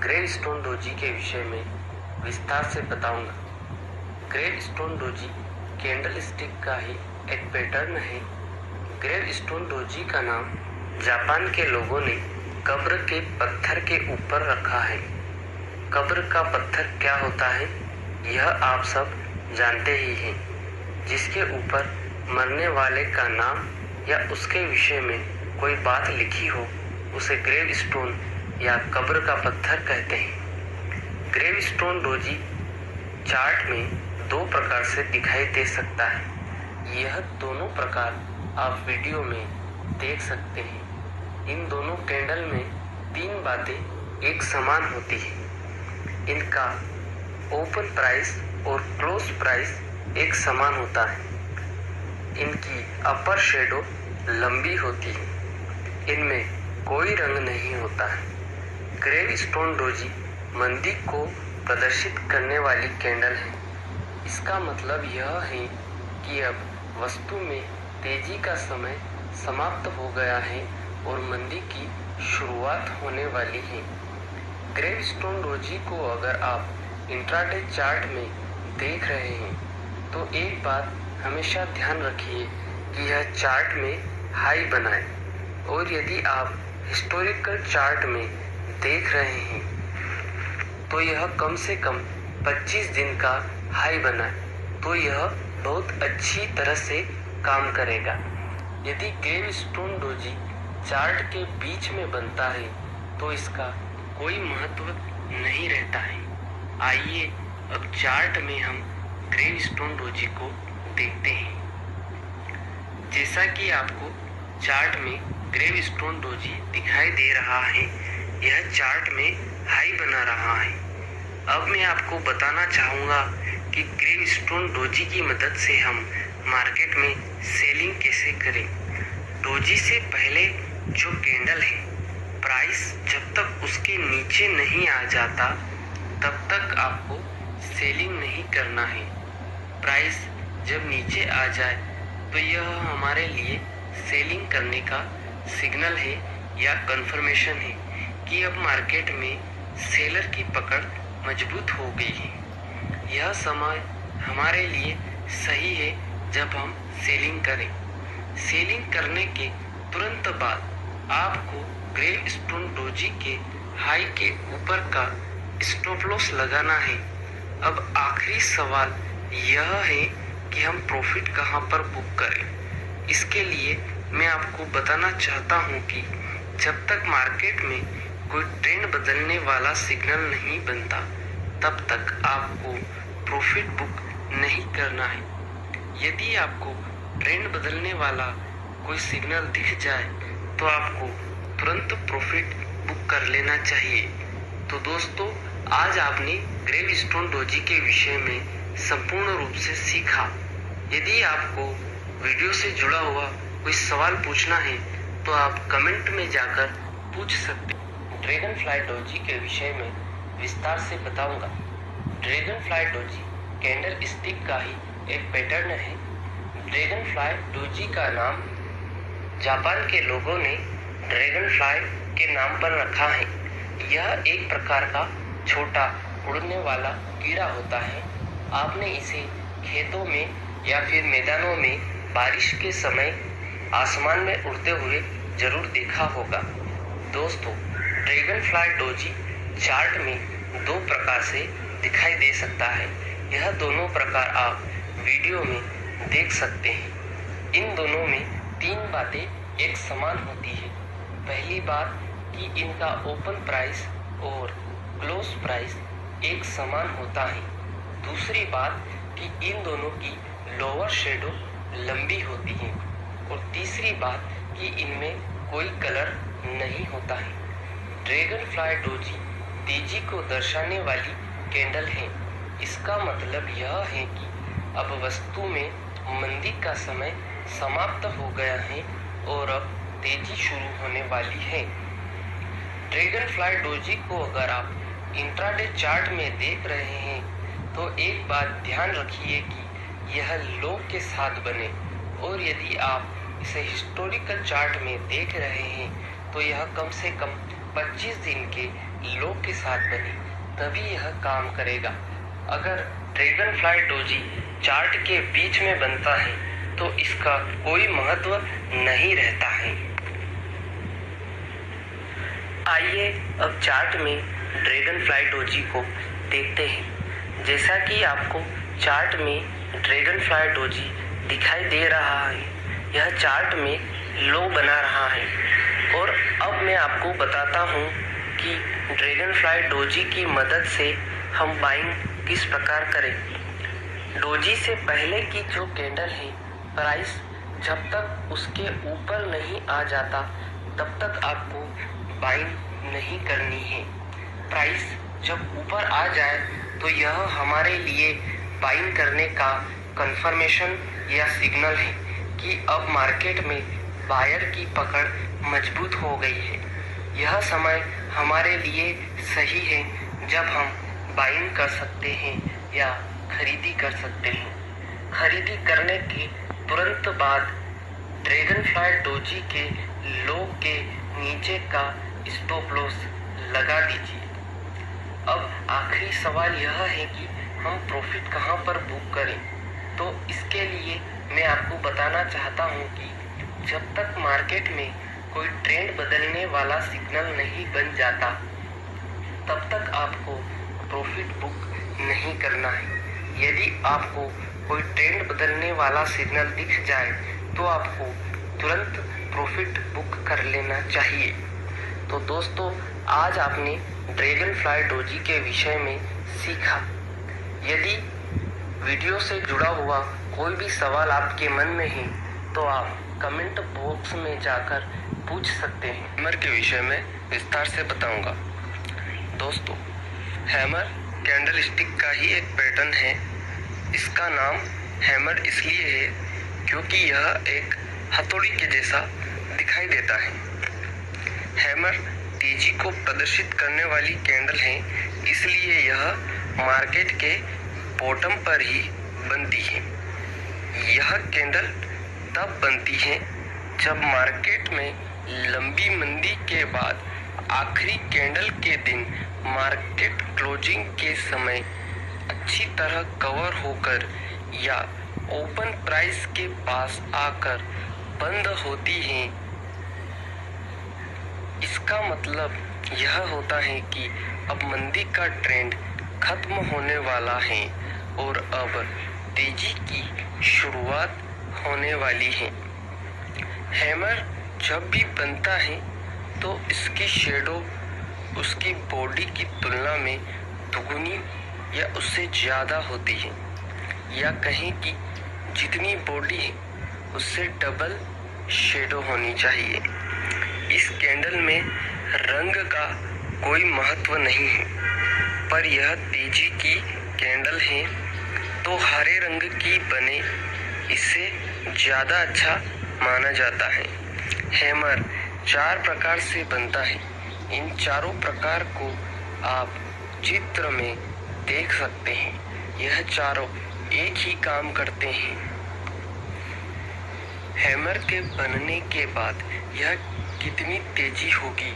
Gravestone doji के विषय में विस्तार से बताऊंगा। ग्रेवस्टोन डोजी कैंडल स्टिक का ही एक पैटर्न है। ग्रेवस्टोन डोजी का नाम जापान के लोगों ने कब्र के पत्थर के ऊपर रखा है। कब्र का पत्थर क्या होता है यह आप सब जानते ही हैं। जिसके ऊपर मरने वाले का नाम या उसके विषय में कोई बात लिखी हो उसे ग्रेवस्टोन या कब्र का पत्थर कहते हैं। ग्रेवस्टोन डोजी चार्ट में दो प्रकार से दिखाई दे सकता है। यह दोनों प्रकार आप वीडियो में देख सकते हैं। इन दोनों कैंडल में तीन बातें एक समान होती हैं। इनका ओपन प्राइस और क्लोज प्राइस एक समान होता है। इनकी अपर शेडो लंबी होती है। इनमें कोई रंग नहीं होता है। ग्रेवस्टोन डोजी मंदी को प्रदर्शित करने वाली कैंडल है। इसका मतलब यह है कि अब वस्तु में तेजी का समय समाप्त हो गया है और मंदी की शुरुआत होने वाली है। ग्रेवस्टोन डोजी को अगर आप इंट्राडे चार्ट में देख रहे हैं तो एक बात हमेशा ध्यान रखिए कि यह चार्ट में हाई बनाए, और यदि आप हिस्टोरिकल चार्ट में देख रहे हैं तो यह कम से कम 25 दिन का हाई बनाए तो यह बहुत अच्छी तरह से काम करेगा। यदि ग्रेवस्टोन डोजी चार्ट के बीच में बनता है तो इसका कोई महत्व नहीं रहता है। आइए अब चार्ट में हम ग्रेवस्टोन डोजी को देखते हैं। जैसा कि आपको चार्ट में ग्रेवस्टोन डोजी दिखाई दे रहा है, यह चार्ट में हाई बना रहा है। अब मैं आपको बताना चाहूँगा कि ग्रेवस्टोन डोजी की मदद से हम मार्केट में सेलिंग कैसे करें। डोजी से पहले जो कैंडल है, प्राइस जब तक उसके नीचे नहीं आ जाता तब तक आपको सेलिंग नहीं करना है। प्राइस जब नीचे आ जाए तो यह हमारे लिए सेलिंग करने का सिग्नल है या कंफर्मेशन है कि अब मार्केट में सेलर की पकड़ मजबूत हो गई है। यह समय हमारे लिए सही है जब हम सेलिंग करें। सेलिंग करने के तुरंत बाद आपको ग्रेवस्टोन डोजी के हाई के ऊपर का स्टॉप लॉस लगाना है। अब आखिरी सवाल यह है कि हम प्रॉफिट कहां पर बुक करें। इसके लिए मैं आपको बताना चाहता हूं कि जब तक मार्केट में कोई ट्रेंड बदलने वाला सिग्नल नहीं बनता तब तक आपको प्रॉफिट बुक नहीं करना है। यदि आपको ट्रेंड बदलने वाला कोई सिग्नल दिख जाए तो आपको तुरंत प्रॉफिट बुक कर लेना चाहिए। तो दोस्तों, आज आपने ग्रेवस्टोन डोजी के विषय में संपूर्ण रूप से सीखा। यदि आपको वीडियो से जुड़ा हुआ कोई सवाल पूछना है तो आप कमेंट में जाकर पूछ सकते हैं। ड्रैगन फ्लाई डोजी के विषय में विस्तार से बताऊंगा। Dragon fly doji candle stick का ही एक पैटर्न है। ड्रैगन फ्लाई डोजी का नाम जापान के लोगों ने ड्रैगन फ्लाई के नाम पर रखा है। यह एक प्रकार का छोटा उड़ने वाला कीड़ा होता है। आपने इसे खेतों में या फिर मैदानों में बारिश के समय आसमान में उड़ते हुए जरूर देखा होगा। दोस्तों, ड्रैगन फ्लाई डोजी चार्ट में दो प्रकार से दिखाई दे सकता है। यह दोनों प्रकार आप वीडियो में देख सकते हैं। इन दोनों में तीन बातें एक समान होती है। पहली बात कि इनका ओपन प्राइस और क्लोज प्राइस एक समान होता है। दूसरी बात कि इन दोनों की लोअर शेडो लंबी होती है। और तीसरी बात कि इनमें कोई कलर नहीं होता है। ड्रैगन फ्लाई डोजी तेजी को दर्शाने वाली कैंडल है। इसका मतलब यह है कि अब वस्तु में मंदी का समय समाप्त हो गया है और अब तेजी शुरू होने वाली है। ड्रैगन फ्लाई डोजी को अगर आप इंट्राडे चार्ट में देख रहे हैं तो एक बात ध्यान रखिए कि यह लो के साथ बने, और यदि आप इसे हिस्टोरिकल चार्ट में देख रहे हैं तो यह कम से कम 25 दिन के लो के साथ बने तभी यह काम करेगा। अगर ड्रैगन फ्लाई डोजी चार्ट के बीच में बनता है तो इसका कोई महत्व नहीं रहता है। आइए अब चार्ट में ड्रैगन फ्लाई डोजी को देखते हैं। जैसा कि आपको चार्ट में ड्रैगन फ्लाई डोजी दिखाई दे रहा है, यह चार्ट में लो बना रहा है। और अब मैं आपको बताता हूँ कि ड्रैगन फ्लाई डोजी की मदद से हम बाइंग किस प्रकार करें। डोजी से पहले की जो कैंडल है, प्राइस जब तक उसके ऊपर नहीं आ जाता तब तक आपको बाइंग नहीं करनी है। प्राइस जब ऊपर आ जाए तो यह हमारे लिए बाइंग करने का कंफर्मेशन या सिग्नल है कि अब मार्केट में बायर की पकड़ मजबूत हो गई है। यह समय हमारे लिए सही है जब हम बाइंग कर सकते हैं या खरीदी कर सकते हैं। खरीदी करने के तुरंत बाद ड्रैगन फ्लाई डोजी के लो के नीचे का स्टॉप लॉस लगा दीजिए। अब आखिरी सवाल यह है कि हम प्रॉफिट कहां पर बुक करें। तो इसके लिए मैं आपको बताना चाहता हूं कि जब तक मार्केट में कोई ट्रेंड बदलने वाला सिग्नल नहीं बन जाता तब तक आपको प्रॉफिट बुक नहीं करना है। यदि आपको कोई ट्रेंड बदलने वाला सिग्नल दिख जाए तो आपको तुरंत प्रॉफिट बुक कर लेना चाहिए। तो दोस्तों, आज आपने ड्रैगन फ्लाई डोजी के विषय में सीखा। यदि वीडियो से जुड़ा हुआ कोई भी सवाल आपके मन में है तो आप कमेंट बॉक्स में जाकर पूछ सकते हैं। हैमर के विषय में विस्तार से बताऊंगा। दोस्तों, हैमर कैंडल स्टिक का ही एक पैटर्न है। इसका नाम हैमर इसलिए है क्योंकि यह एक हथौड़ी के जैसा दिखाई देता है। हैमर तेजी को प्रदर्शित करने वाली कैंडल है, इसलिए यह मार्केट के बॉटम पर ही बनती है। यह कैंडल तब बनती है जब मार्केट में लंबी मंदी के बाद आखिरी कैंडल के दिन मार्केट क्लोजिंग के समय अच्छी तरह कवर होकर या ओपन प्राइस के पास आकर बंद होती है। इसका मतलब यह होता है कि अब मंदी का ट्रेंड खत्म होने वाला है और अब तेजी की शुरुआत होने वाली है। हैमर जब भी बनता है तो इसकी शेडो उसकी बॉडी की तुलना में दुगुनी या उससे ज़्यादा होती है, या कहें कि जितनी बॉडी है उससे डबल शेडो होनी चाहिए। इस कैंडल में रंग का कोई महत्व नहीं है, पर यह तेजी की कैंडल है तो हरे रंग की बने इससे ज़्यादा अच्छा माना जाता है। हैमर 4 प्रकार से बनता है। इन चारों प्रकार को आप चित्र में देख सकते हैं। यह चारों एक ही काम करते हैं। हैमर के बनने के बाद यह कितनी तेजी होगी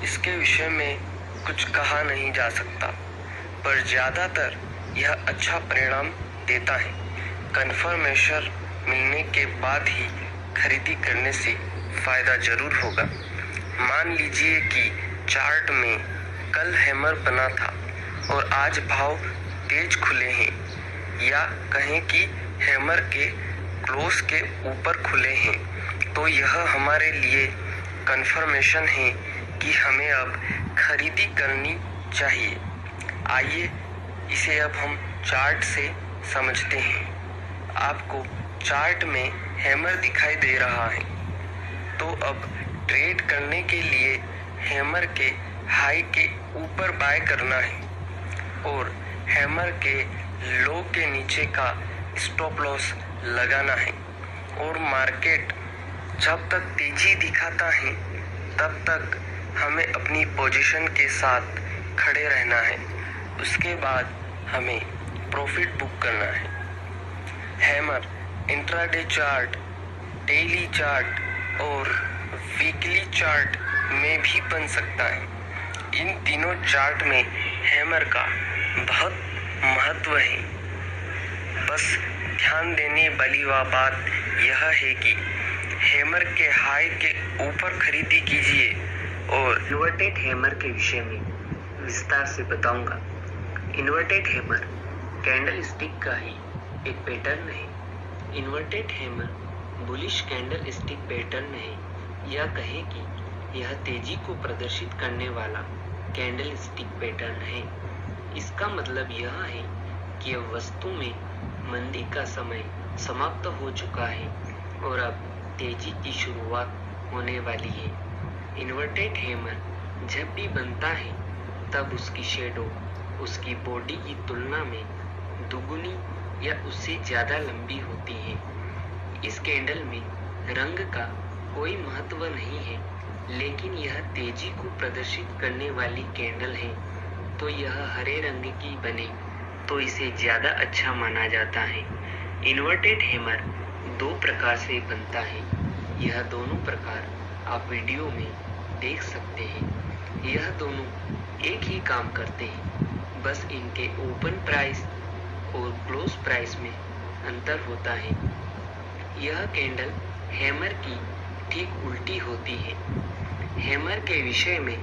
इसके विषय में कुछ कहा नहीं जा सकता, पर ज़्यादातर यह अच्छा परिणाम देता है। कन्फर्मेशन मिलने के बाद ही खरीदी करने से फायदा जरूर होगा। मान लीजिए कि चार्ट में कल हैमर बना था और आज भाव तेज खुले हैं, या कहें कि हैमर के क्लोज के ऊपर खुले हैं, तो यह हमारे लिए कन्फर्मेशन है कि हमें अब खरीदी करनी चाहिए। आइए इसे अब हम चार्ट से समझते हैं। आपको चार्ट में हैमर दिखाई दे रहा है, तो अब ट्रेड करने के लिए हैमर के हाई के ऊपर बाय करना है और हैमर के लो के नीचे का स्टॉप लॉस लगाना है। और मार्केट जब तक तेजी दिखाता है तब तक हमें अपनी पोजीशन के साथ खड़े रहना है। उसके बाद हमें प्रॉफिट बुक करना है। Hammer intraday chart, daily chart और वीकली चार्ट में भी बन सकता है। इन तीनों चार्ट में हैमर का बहुत महत्व है। बस ध्यान देने वाली वह बात यह है कि हैमर के हाई के ऊपर खरीदी कीजिए और इन्वर्टेड हैमर के विषय में विस्तार से बताऊंगा। इन्वर्टेड हैमर कैंडल स्टिक का ही एक पैटर्न है। Inverted hammer bullish candle stick pattern है, या कहे कि यह तेजी को प्रदर्शित करने वाला कैंडल स्टिक पैटर्न है। इसका मतलब यह है कि अब वस्तु में मंदी का समय समाप्त हो चुका है और अब तेजी की शुरुआत होने वाली है। इन्वर्टेड हैमर जब भी बनता है तब उसकी शेडो उसकी बॉडी की तुलना में दुगुनी या उससे ज़्यादा लंबी होती है। इस कैंडल में रंग का कोई महत्व नहीं है, लेकिन यह तेजी को प्रदर्शित करने वाली कैंडल है, तो यह हरे रंग की बने तो इसे ज़्यादा अच्छा माना जाता है। इन्वर्टेड हैमर दो प्रकार से बनता है। यह दोनों प्रकार आप वीडियो में देख सकते हैं। यह दोनों एक ही काम करते हैं, बस इनके ओपन प्राइस और क्लोज प्राइस में अंतर होता है। यह कैंडल हैमर की ठीक उल्टी होती है। हैमर के विषय में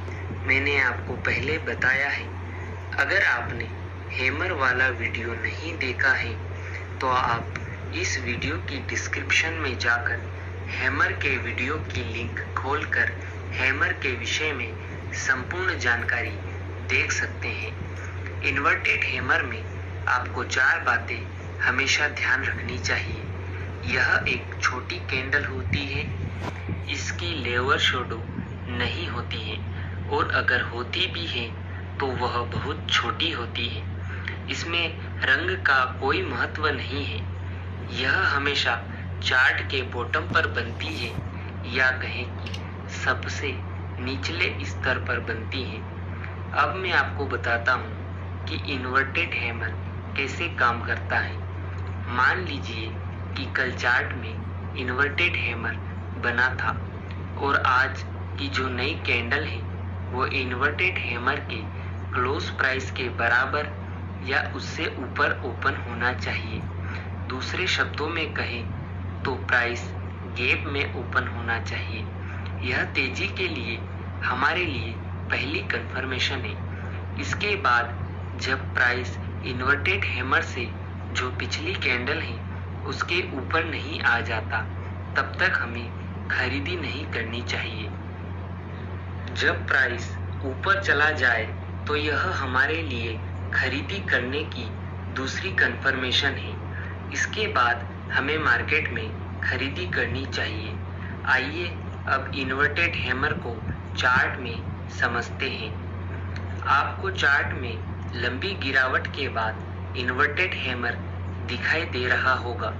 मैंने आपको पहले बताया है। अगर आपने हैमर वाला वीडियो नहीं देखा है तो आप इस वीडियो की डिस्क्रिप्शन में जाकर हैमर के वीडियो की लिंक खोलकर हैमर के विषय में संपूर्ण जानकारी देख सकते हैं। इन्वर्टेड हैमर में आपको 4 बातें हमेशा ध्यान रखनी चाहिए। यह एक छोटी कैंडल होती है, इसकी लेवर शेडो नहीं होती है, और अगर होती भी है तो वह बहुत छोटी होती है। इसमें रंग का कोई महत्व नहीं है। यह हमेशा चार्ट के बॉटम पर बनती है, या कहें कि सबसे निचले स्तर पर बनती है। अब मैं आपको बताता हूँ कि इन्वर्टेड हैमर कैसे काम करता है। मान लीजिए कि कल चार्ट में इन्वर्टेड हैमर बना था और आज की जो नई कैंडल है वो इन्वर्टेड हैमर के क्लोज प्राइस के बराबर या उससे ऊपर ओपन होना चाहिए। दूसरे शब्दों में कहें तो प्राइस गैप में ओपन होना चाहिए। यह तेजी के लिए हमारे लिए पहली कंफर्मेशन है। इसके बाद जब प्राइस इन्वर्टेड हैमर से जो पिछली कैंडल है उसके ऊपर नहीं आ जाता, तब तक हमें खरीदी नहीं करनी चाहिए। जब प्राइस ऊपर चला जाए तो यह हमारे लिए खरीदी करने की दूसरी कंफर्मेशन है। इसके बाद हमें मार्केट में खरीदी करनी चाहिए। आइए अब इन्वर्टेड हैमर को चार्ट में समझते हैं। आपको चार्ट में लंबी गिरावट के बाद इन्वर्टेड हैमर दिखाई दे रहा होगा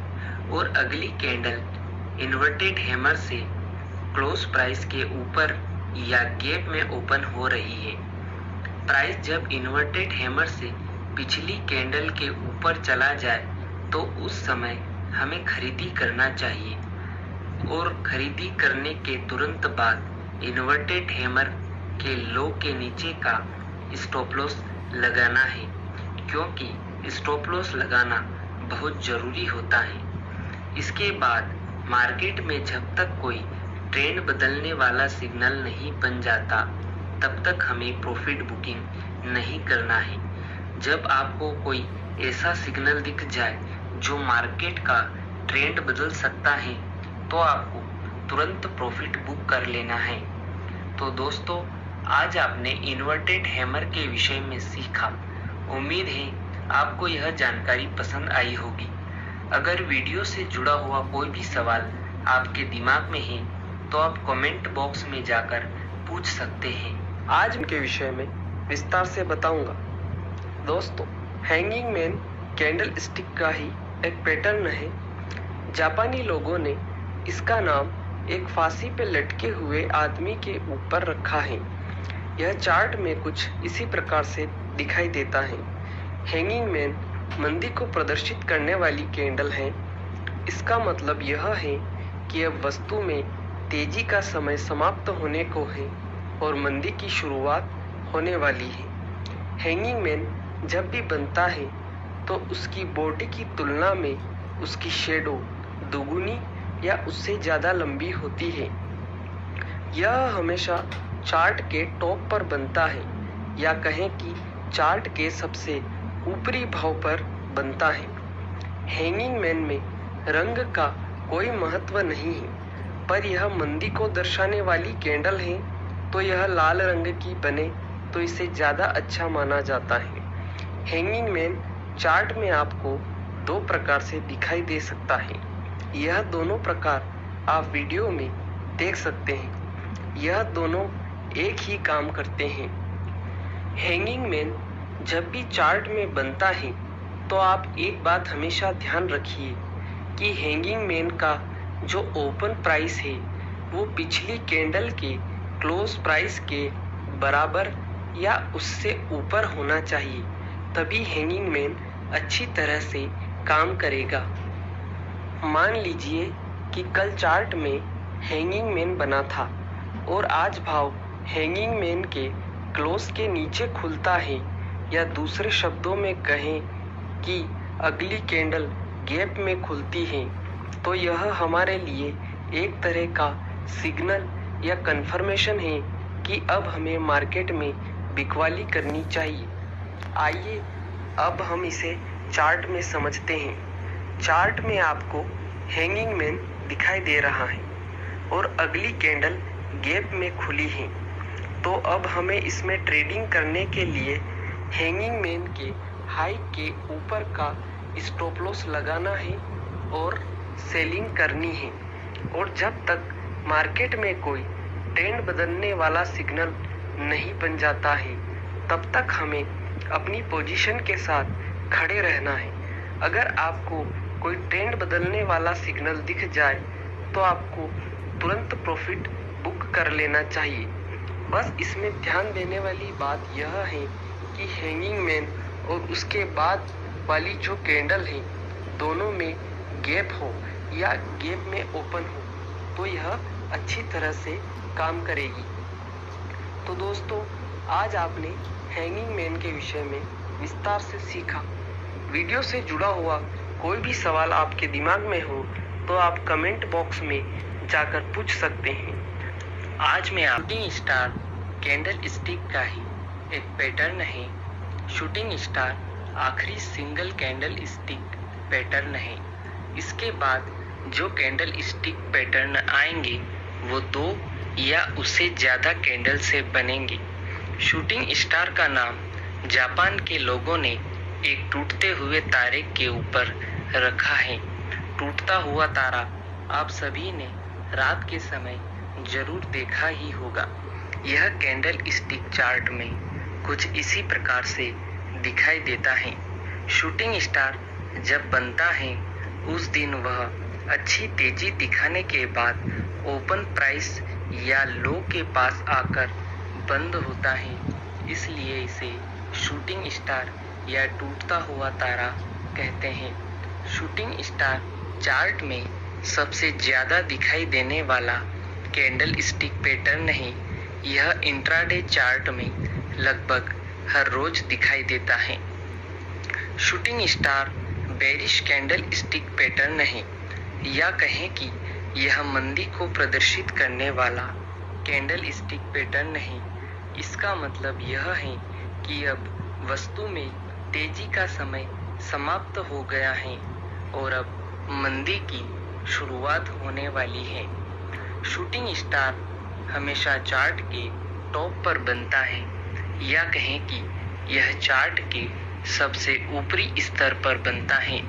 और अगली कैंडल इन्वर्टेड हैमर से क्लोज प्राइस के ऊपर या गैप में ओपन हो रही है। प्राइस जब इन्वर्टेड हैमर से पिछली कैंडल के ऊपर चला जाए तो उस समय हमें खरीदी करना चाहिए, और खरीदी करने के तुरंत बाद इन्वर्टेड हैमर के लो के नीचे का स्टॉप लॉस लगाना है, क्योंकि स्टॉप लॉस लगाना बहुत ज़रूरी होता है। इसके बाद मार्केट में जब तक कोई ट्रेंड बदलने वाला सिग्नल नहीं बन जाता तब तक हमें प्रॉफिट बुकिंग नहीं करना है। जब आपको कोई ऐसा सिग्नल दिख जाए जो मार्केट का ट्रेंड बदल सकता है तो आपको तुरंत प्रॉफिट बुक कर लेना है। तो दोस्तों, आज आपने इन्वर्टेड हैमर के विषय में सीखा। उम्मीद है आपको यह जानकारी पसंद आई होगी। अगर वीडियो से जुड़ा हुआ कोई भी सवाल आपके दिमाग में है तो आप कमेंट बॉक्स में जाकर पूछ सकते हैं। आज के विषय में विस्तार से बताऊंगा। दोस्तों, हैंगिंग मैन कैंडल स्टिक का ही एक पैटर्न है। जापानी लोगों ने इसका नाम एक फांसी पे लटके हुए आदमी के ऊपर रखा है। यह चार्ट में कुछ इसी प्रकार से दिखाई देता है। हैंगिंग मैन मंदी को प्रदर्शित करने वाली कैंडल है। इसका मतलब यह है कि अब वस्तु में तेजी का समय समाप्त होने को है और मंदी की शुरुआत होने वाली है। हैंगिंग मैन जब भी बनता है तो उसकी बॉडी की तुलना में उसकी शेडो दोगुनी या उससे ज़्यादा लंबी होती है। यह हमेशा चार्ट के टॉप पर बनता है, या कहें कि चार्ट के सबसे ऊपरी भाव पर बनता है। हैंगिंग मैन में रंग का कोई महत्व नहीं है, पर यह मंदी को दर्शाने वाली कैंडल है तो यह लाल रंग की बने तो इसे ज़्यादा अच्छा माना जाता है। हैंगिंग मैन चार्ट में आपको दो प्रकार से दिखाई दे सकता है। यह दोनों प्रकार आप वीडियो में देख सकते हैं। यह दोनों एक ही काम करते हैं। हैंगिंग मैन जब भी चार्ट में बनता है तो आप एक बात हमेशा ध्यान रखिए कि हैंगिंग मैन का जो ओपन प्राइस है वो पिछली कैंडल के क्लोज प्राइस के बराबर या उससे ऊपर होना चाहिए, तभी हैंगिंग मैन अच्छी तरह से काम करेगा। मान लीजिए कि कल चार्ट में हैंगिंग मैन बना था और आज भाव हैंगिंग मैन के क्लोज के नीचे खुलता है, या दूसरे शब्दों में कहें कि अगली कैंडल गैप में खुलती है, तो यह हमारे लिए एक तरह का सिग्नल या कंफर्मेशन है कि अब हमें मार्केट में बिकवाली करनी चाहिए। आइए अब हम इसे चार्ट में समझते हैं। चार्ट में आपको हैंगिंग मैन दिखाई दे रहा है और अगली कैंडल गैप में खुली है, तो अब हमें इसमें ट्रेडिंग करने के लिए हैंगिंग मैन के हाई के ऊपर का स्टॉप लॉस लगाना है और सेलिंग करनी है। और जब तक मार्केट में कोई ट्रेंड बदलने वाला सिग्नल नहीं बन जाता है तब तक हमें अपनी पोजीशन के साथ खड़े रहना है। अगर आपको कोई ट्रेंड बदलने वाला सिग्नल दिख जाए तो आपको तुरंत प्रॉफिट बुक कर लेना चाहिए। बस इसमें ध्यान देने वाली बात यह है कि हैंगिंग मैन और उसके बाद वाली जो कैंडल है दोनों में गैप हो या गैप में ओपन हो तो यह अच्छी तरह से काम करेगी। तो दोस्तों, आज आपने हैंगिंग मैन के विषय में विस्तार से सीखा। वीडियो से जुड़ा हुआ कोई भी सवाल आपके दिमाग में हो तो आप कमेंट बॉक्स में जाकर पूछ सकते हैं। आज मैं शूटिंग स्टार कैंडल स्टिक का ही एक पैटर्न है। शूटिंग स्टार आखिरी सिंगल कैंडल स्टिक पैटर्न है। इसके बाद जो कैंडल स्टिक पैटर्न आएंगे वो दो या उससे ज़्यादा कैंडल से बनेंगे। शूटिंग स्टार का नाम जापान के लोगों ने एक टूटते हुए तारे के ऊपर रखा है। टूटता हुआ तारा आप सभी ने रात के समय जरूर देखा ही होगा। यह कैंडल स्टिक चार्ट में कुछ इसी प्रकार से दिखाई देता है। शूटिंग स्टार जब बनता है उस दिन वह अच्छी तेजी दिखाने के बाद ओपन प्राइस या लो के पास आकर बंद होता है, इसलिए इसे शूटिंग स्टार या टूटता हुआ तारा कहते हैं। शूटिंग स्टार चार्ट में सबसे ज़्यादा दिखाई देने वाला कैंडल स्टिक पैटर्न है। यह इंट्राडे चार्ट में लगभग हर रोज दिखाई देता है। Shooting star bearish candle stick pattern है, या कहें कि यह मंदी को प्रदर्शित करने वाला कैंडल स्टिक पैटर्न है। इसका मतलब यह है कि अब वस्तु में तेजी का समय समाप्त हो गया है और अब मंदी की शुरुआत होने वाली है। शूटिंग स्टार हमेशा चार्ट के टॉप पर बनता है, या कहें कि यह चार्ट के सबसे ऊपरी स्तर पर बनता है।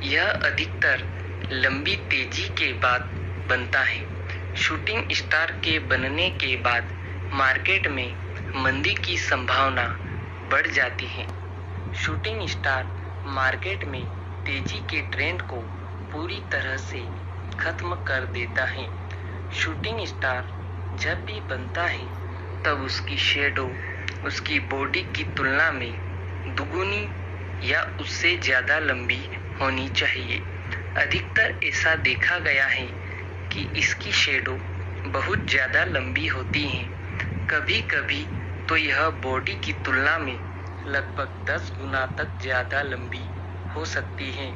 यह अधिकतर लंबी तेजी के बाद बनता है। शूटिंग स्टार के बनने के बाद मार्केट में मंदी की संभावना बढ़ जाती है। शूटिंग स्टार मार्केट में तेजी के ट्रेंड को पूरी तरह से खत्म कर देता है। शूटिंग स्टार जब भी बनता है तब उसकी शेडो उसकी बॉडी की तुलना में दुगुनी या उससे ज़्यादा लंबी होनी चाहिए। अधिकतर ऐसा देखा गया है कि इसकी शेडो बहुत ज़्यादा लंबी होती हैं। कभी कभी तो यह बॉडी की तुलना में लगभग 10 गुना तक ज़्यादा लंबी हो सकती है।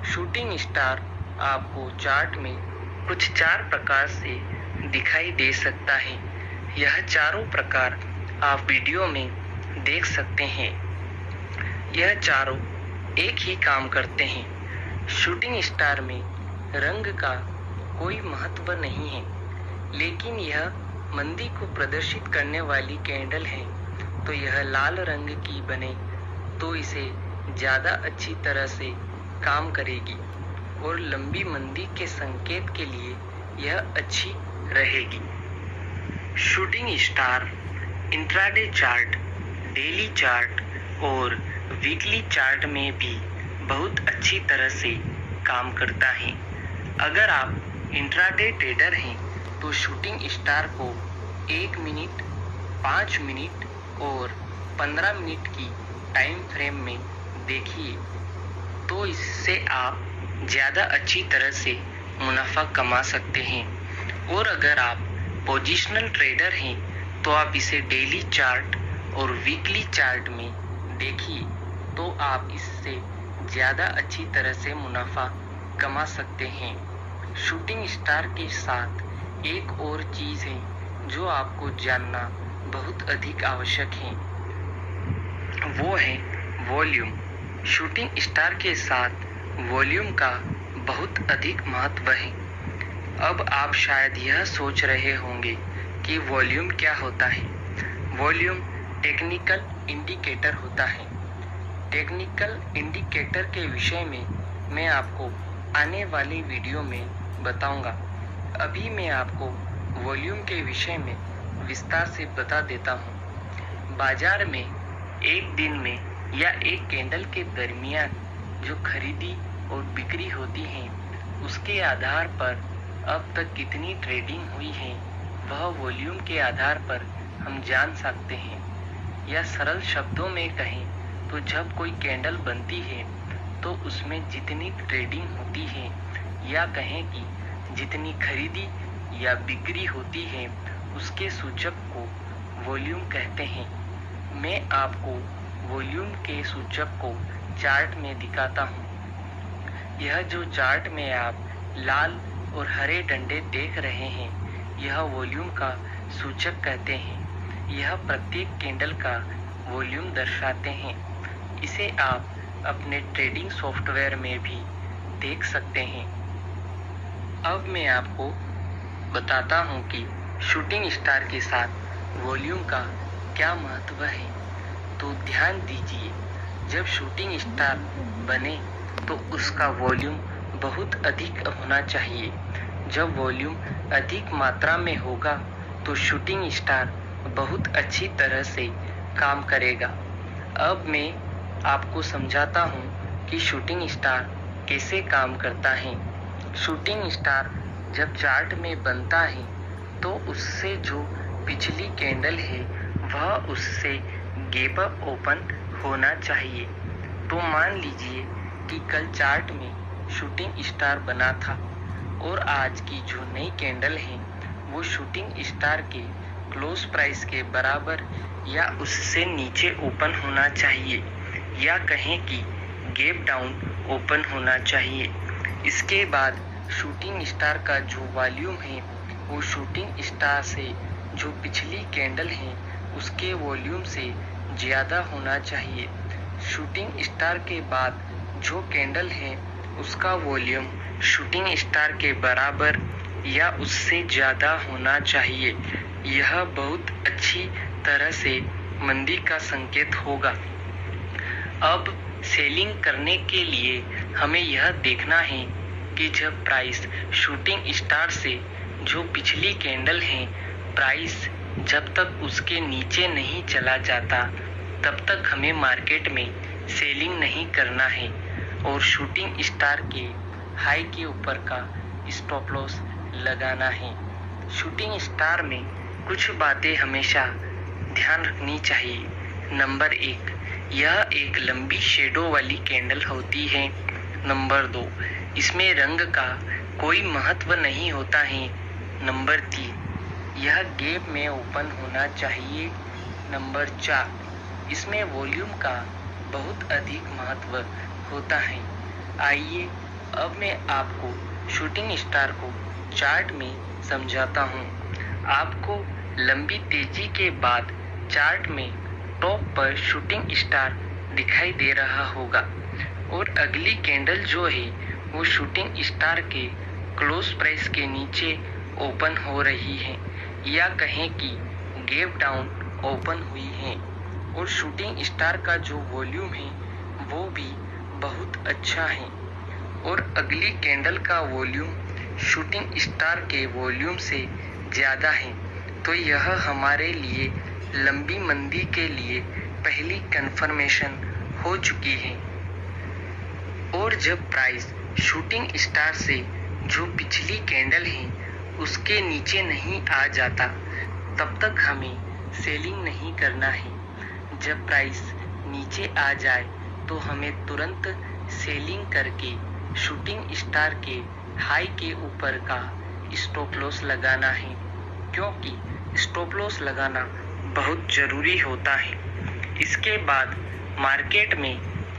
शूटिंग स्टार आपको चार्ट में कुछ 4 प्रकार से दिखाई दे सकता है। यह चारों प्रकार आप वीडियो में देख सकते हैं। यह चारों एक ही काम करते हैं। शूटिंग स्टार में रंग का कोई महत्व नहीं है, लेकिन यह मंदी को प्रदर्शित करने वाली कैंडल है। तो यह लाल रंग की बने तो इसे ज़्यादा अच्छी तरह से काम करेगी और लंबी मंदी के संकेत के लिए यह अच्छी रहेगी। Shooting star intraday chart, daily chart और वीकली चार्ट में भी बहुत अच्छी तरह से काम करता है। अगर आप इंट्राडे ट्रेडर हैं तो शूटिंग स्टार को 1 मिनट, 5 मिनट और 15 मिनट की टाइम फ्रेम में देखिए, तो इससे आप ज़्यादा अच्छी तरह से मुनाफा कमा सकते हैं। और अगर आप पोजिशनल ट्रेडर हैं तो आप इसे डेली चार्ट और वीकली चार्ट में देखिए, तो आप इससे ज़्यादा अच्छी तरह से मुनाफा कमा सकते हैं। शूटिंग स्टार के साथ एक और चीज़ है जो आपको जानना बहुत अधिक आवश्यक है, वो है वॉल्यूम। शूटिंग स्टार के साथ वॉल्यूम का बहुत अधिक महत्व है। अब आप शायद यह सोच रहे होंगे कि वॉल्यूम क्या होता है। वॉल्यूम टेक्निकल इंडिकेटर होता है। टेक्निकल इंडिकेटर के विषय में मैं आपको आने वाली वीडियो में बताऊंगा। अभी मैं आपको वॉल्यूम के विषय में विस्तार से बता देता हूं। बाजार में एक दिन में या एक कैंडल के दरमियान जो खरीदी और बिक्री होती है, उसके आधार पर अब तक कितनी ट्रेडिंग हुई है वह वॉल्यूम के आधार पर हम जान सकते हैं। या सरल शब्दों में कहें तो जब कोई कैंडल बनती है तो उसमें जितनी ट्रेडिंग होती है, या कहें कि जितनी खरीदी या बिक्री होती है, उसके सूचक को वॉल्यूम कहते हैं। मैं आपको वॉल्यूम के सूचक को चार्ट में दिखाता हूँ। यह जो चार्ट में आप लाल और हरे डंडे देख रहे हैं, यह वॉल्यूम का सूचक कहते हैं। यह प्रत्येक कैंडल का वॉल्यूम दर्शाते हैं। इसे आप अपने ट्रेडिंग सॉफ्टवेयर में भी देख सकते हैं। अब मैं आपको बताता हूं कि शूटिंग स्टार के साथ वॉल्यूम का क्या महत्व है। तो ध्यान दीजिए, जब शूटिंग स्टार बने तो उसका वॉल्यूम बहुत अधिक होना चाहिए। जब वॉल्यूम अधिक मात्रा में होगा तो शूटिंग स्टार बहुत अच्छी तरह से काम करेगा। अब मैं आपको समझाता हूँ कि शूटिंग स्टार कैसे काम करता है। शूटिंग स्टार जब चार्ट में बनता है तो उससे जो पिछली कैंडल है वह उससे गैप अप ओपन होना चाहिए। तो मान लीजिए कि कल चार्ट में शूटिंग स्टार बना था और आज की जो नई कैंडल है वो शूटिंग स्टार के क्लोज प्राइस के बराबर या उससे नीचे ओपन होना चाहिए, या कहें कि गैप डाउन ओपन होना चाहिए। इसके बाद शूटिंग स्टार का जो वॉल्यूम है वो शूटिंग स्टार से जो पिछली कैंडल है उसके वॉल्यूम से ज़्यादा होना चाहिए। शूटिंग स्टार के बाद जो कैंडल है उसका वॉल्यूम शूटिंग स्टार के बराबर या उससे ज़्यादा होना चाहिए। यह बहुत अच्छी तरह से मंदी का संकेत होगा। अब सेलिंग करने के लिए हमें यह देखना है कि जब प्राइस शूटिंग स्टार से जो पिछली कैंडल है, प्राइस जब तक उसके नीचे नहीं चला जाता तब तक हमें मार्केट में सेलिंग नहीं करना है और शूटिंग स्टार के हाई के ऊपर का स्टॉप लॉस लगाना है। शूटिंग स्टार में कुछ बातें हमेशा ध्यान रखनी चाहिए। नंबर 1, यह एक लंबी शेडो वाली कैंडल होती है। नंबर 2, इसमें रंग का कोई महत्व नहीं होता है। नंबर 3, यह गैप में ओपन होना चाहिए। नंबर 4, इसमें वॉल्यूम का बहुत अधिक महत्व होता है। आइए अब मैं आपको शूटिंग स्टार को चार्ट में समझाता हूँ। आपको लंबी तेजी के बाद चार्ट में टॉप पर शूटिंग स्टार दिखाई दे रहा होगा और अगली कैंडल जो है वो शूटिंग स्टार के क्लोज प्राइस के नीचे ओपन हो रही है, या कहें कि गैप डाउन ओपन हुई है। और शूटिंग स्टार का जो वॉल्यूम है वो भी बहुत अच्छा है और अगली कैंडल का वॉल्यूम शूटिंग स्टार के वॉल्यूम से ज़्यादा है। तो यह हमारे लिए लंबी मंदी के लिए पहली कंफर्मेशन हो चुकी है। और जब प्राइस शूटिंग स्टार से जो पिछली कैंडल है उसके नीचे नहीं आ जाता तब तक हमें सेलिंग नहीं करना है। जब प्राइस नीचे आ जाए तो हमें तुरंत सेलिंग करके शूटिंग स्टार के हाई के ऊपर का स्टॉप लॉस लगाना है, क्योंकि स्टॉप लॉस लगाना बहुत ज़रूरी होता है। इसके बाद मार्केट में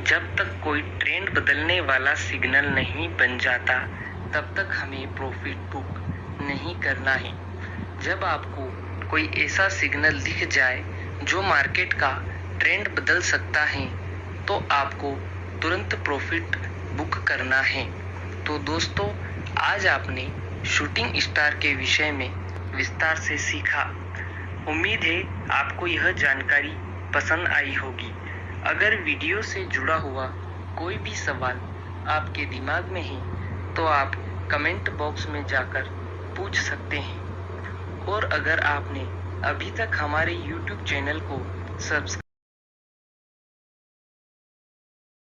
जब तक कोई ट्रेंड बदलने वाला सिग्नल नहीं बन जाता तब तक हमें प्रॉफिट बुक नहीं करना है। जब आपको कोई ऐसा सिग्नल दिख जाए जो मार्केट का ट्रेंड बदल सकता है तो आपको तुरंत प्रॉफिट बुक करना है। तो दोस्तों, आज आपने शूटिंग स्टार के विषय में विस्तार से सीखा। उम्मीद है आपको यह जानकारी पसंद आई होगी। अगर वीडियो से जुड़ा हुआ कोई भी सवाल आपके दिमाग में है तो आप कमेंट बॉक्स में जाकर पूछ सकते हैं। और अगर आपने अभी तक हमारे YouTube चैनल को सब्सक्राइब